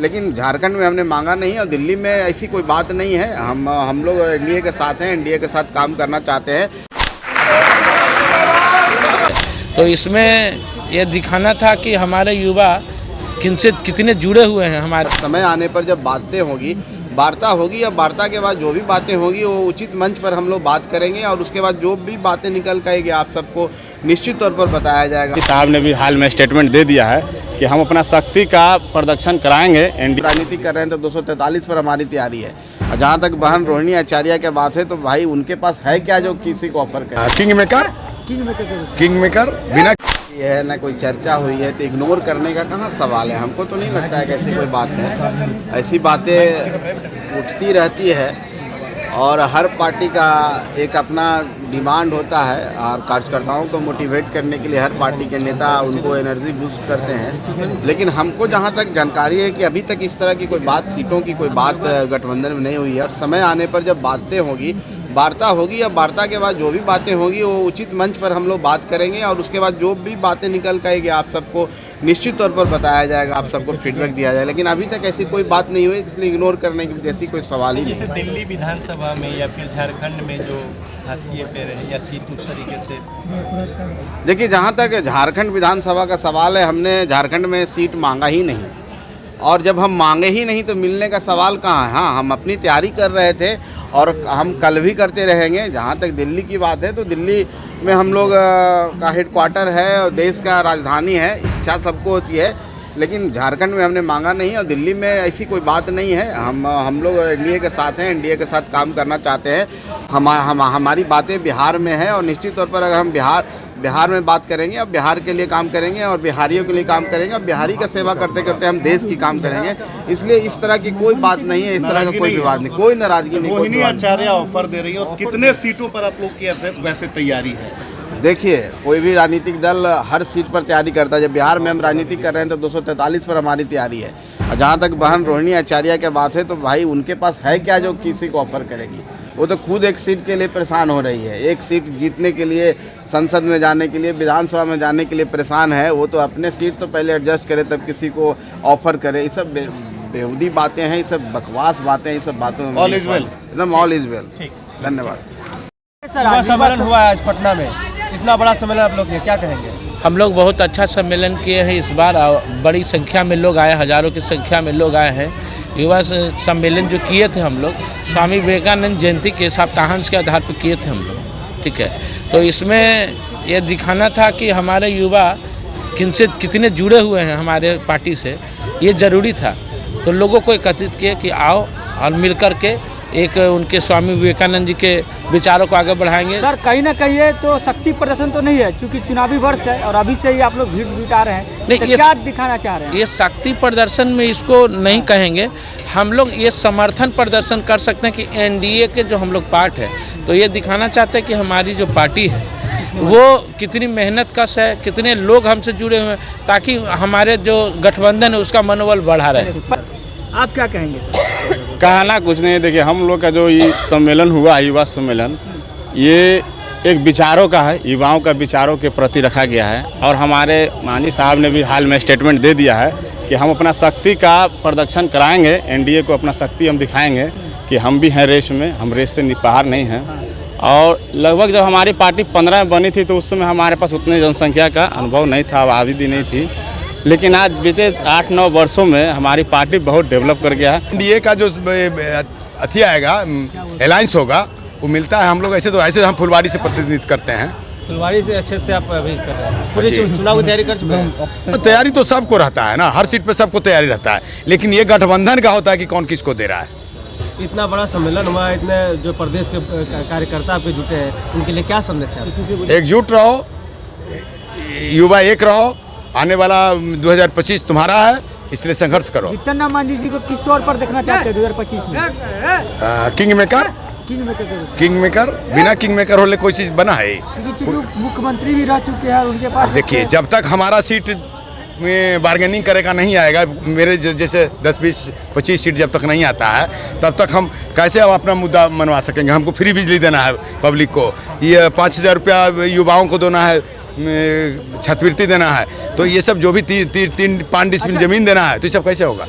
लेकिन झारखंड में हमने मांगा नहीं और दिल्ली में ऐसी कोई बात नहीं है। हम लोग एनडीए के साथ हैं, एनडीए के साथ काम करना चाहते हैं। तो इसमें यह दिखाना था कि हमारे युवा किनसे कितने जुड़े हुए हैं। हमारे समय आने पर जब बातें होगी, वार्ता होगी, या वार्ता के बाद जो भी बातें होगी वो उचित मंच पर हम लोग बात करेंगे और उसके बाद जो भी बातें निकल के आएगी आप सबको निश्चित तौर पर बताया जाएगा। साहब ने भी हाल में स्टेटमेंट दे दिया है कि हम अपना शक्ति का प्रदर्शन कराएंगे। राजनीति कर रहे हैं तो 243 पर हमारी तैयारी है। और जहाँ तक बहन रोहिणी आचार्य की बात है तो भाई उनके पास है क्या जो किसी को ऑफर करे। किंग मेकर बिना ये है ना कोई चर्चा हुई है तो इग्नोर करने का कहाँ सवाल है। हमको तो नहीं लगता है कि ऐसी कोई बात है। ऐसी बातें उठती रहती है और हर पार्टी का एक अपना डिमांड होता है और कार्यकर्ताओं को मोटिवेट करने के लिए हर पार्टी के नेता उनको एनर्जी बूस्ट करते हैं। लेकिन हमको जहाँ तक जानकारी है कि अभी तक इस तरह की कोई बात, सीटों की कोई बात गठबंधन में नहीं हुई है। और समय आने पर जब बातें होगी, वार्ता होगी, या वार्ता के बाद जो भी बातें होगी वो उचित मंच पर हम लोग बात करेंगे और उसके बाद जो भी बातें निकल के आएगी आप सबको निश्चित तौर पर बताया जाएगा, आप सबको फीडबैक दिया जाएगा। लेकिन अभी तक ऐसी कोई बात नहीं हुई, इसलिए इग्नोर करने की जैसी कोई सवाल ही नहीं। जैसे दिल्ली विधानसभा में या फिर झारखंड में जो हाशिए पे रही या सीट उस तरीके से, देखिए जहाँ तक झारखंड विधानसभा का सवाल है, हमने झारखंड में सीट मांगा ही नहीं और जब हम मांगे ही नहीं तो मिलने का सवाल कहाँ है। हाँ, हम अपनी तैयारी कर रहे थे और हम कल भी करते रहेंगे। जहाँ तक दिल्ली की बात है तो दिल्ली में हम लोग का हेडक्वार्टर है और देश का राजधानी है। इच्छा सबको होती है, लेकिन झारखंड में हमने मांगा नहीं और दिल्ली में ऐसी कोई बात नहीं है। हम लोग एनडीए के साथ हैं, एनडीए के साथ काम करना चाहते हैं। हमारी बातें बिहार में है और निश्चित तौर पर अगर हम बिहार में बात करेंगे और बिहार के लिए काम करेंगे और बिहारियों के लिए काम करेंगे और बिहारी का सेवा करते करते हम देश की काम करेंगे। इसलिए इस तरह की कोई बात नहीं है, इस तरह का कोई विवाद नहीं, कोई नाराजगी नहीं। रोहिणी आचार्य ऑफर दे रही है और कितने सीटों पर आप लोग की वैसे तैयारी है? देखिए कोई भी राजनीतिक दल हर सीट पर तैयारी करता है। जब बिहार में हम राजनीति कर रहे हैं तो 243 पर हमारी तैयारी है। और जहाँ तक बहन रोहिणी आचार्य की बात है तो भाई उनके पास है क्या जो किसी को ऑफर करेगी। वो तो खुद एक सीट के लिए परेशान हो रही है, एक सीट जीतने के लिए, संसद में जाने के लिए, विधानसभा में जाने के लिए परेशान है। वो तो अपने सीट तो पहले एडजस्ट करे तब किसी को ऑफर करे। ये सब बेहूदी बातें हैं, ये सब बकवास बातें हैं। ये सब बातों में ऑल इज वेल, एकदम ऑल इज वेल। ठीक, धन्यवाद। सम्मेलन हुआ है आज पटना में, इतना बड़ा सम्मेलन आप लोग क्या कहेंगे? हम लोग बहुत अच्छा सम्मेलन किए हैं इस बार। बड़ी संख्या में लोग आए, हज़ारों की संख्या में लोग आए हैं। युवा सम्मेलन जो किए थे हम लोग स्वामी विवेकानंद जयंती के सप्ताहांश के आधार पर किए थे हम लोग, ठीक है। तो इसमें यह दिखाना था कि हमारे युवा किनसे कितने जुड़े हुए हैं हमारे पार्टी से, ये ज़रूरी था। तो लोगों को एकत्रित किए कि आओ और मिल कर के एक उनके स्वामी विवेकानंद जी के विचारों को आगे बढ़ाएंगे। सर कहीं ना कहीं ये तो शक्ति प्रदर्शन तो नहीं है, क्योंकि चुनावी वर्ष है और अभी से ही आप लोग भीड़ जुटा रहे हैं। नहीं, तो ये क्या दिखाना चाह रहे हैं? ये शक्ति प्रदर्शन में इसको नहीं कहेंगे। हम लोग ये समर्थन प्रदर्शन कर सकते हैं कि एनडीए के जो हम लोग पार्ट है, तो ये दिखाना चाहते हैं कि हमारी जो पार्टी है वो कितनी मेहनत कश है, कितने लोग हमसे जुड़े हुए हैं, ताकि हमारे जो गठबंधन है उसका मनोबल बढ़ा रहे। आप क्या कहेंगे सर? कहना कुछ नहीं है। देखिए हम लोग का जो ये सम्मेलन हुआ, युवा सम्मेलन, ये एक विचारों का है, युवाओं का विचारों के प्रति रखा गया है। और हमारे माननीय साहब ने भी हाल में स्टेटमेंट दे दिया है कि हम अपना शक्ति का प्रदर्शन कराएंगे। एनडीए को अपना शक्ति हम दिखाएंगे कि हम भी हैं रेस में, हम रेस से बाहर नहीं हैं। और लगभग जब हमारी पार्टी 15 में बनी थी तो उस समय हमारे पास उतने जनसंख्या का अनुभव नहीं था, आबादी नहीं थी। लेकिन आज बीते 8-9 वर्षों में हमारी पार्टी बहुत डेवलप कर गया है। एनडीए का जो अथी आएगा, अलायंस होगा, वो मिलता है। हम लोग ऐसे हम फुलवारी से प्रतिनिधित्व करते हैं। फुलवारी से अच्छे से आप अभी कर रहे हैं, पूरे चुनाव की तैयारी कर चुके हैं? तैयारी तो सबको रहता है ना, हर सीट पे सबको तैयारी रहता है। लेकिन ये गठबंधन का होता है कि कौन किसको दे रहा है। इतना बड़ा सम्मेलन हुआ, इतने जो प्रदेश के कार्यकर्ता आपके जुटे हैं, उनके लिए क्या संदेश है? एकजुट रहो, युवा एक रहो। आने वाला 2025 तुम्हारा है, इसलिए संघर्ष करो। जितना मांझी जी को किस तौर पर देखना चाहते हैं 2025 में? किंग मेकर बिना किंग मेकर होले कोई चीज़ बना है? मुख्यमंत्री भी रह चुके हैं, उनके पास। देखिए जब तक हमारा सीट में बार्गेनिंग करेगा नहीं आएगा, मेरे जैसे 10, 20, 25 सीट जब तक नहीं आता है तब तक हम कैसे अपना मुद्दा मनवा सकेंगे? हमको फ्री बिजली देना है पब्लिक को, ये 5000 रुपया युवाओं को देना है, छात्रवृत्ति देना है। तो ये सब जो भी 3-5 डिसमिल जमीन देना है, तो ये सब कैसे होगा?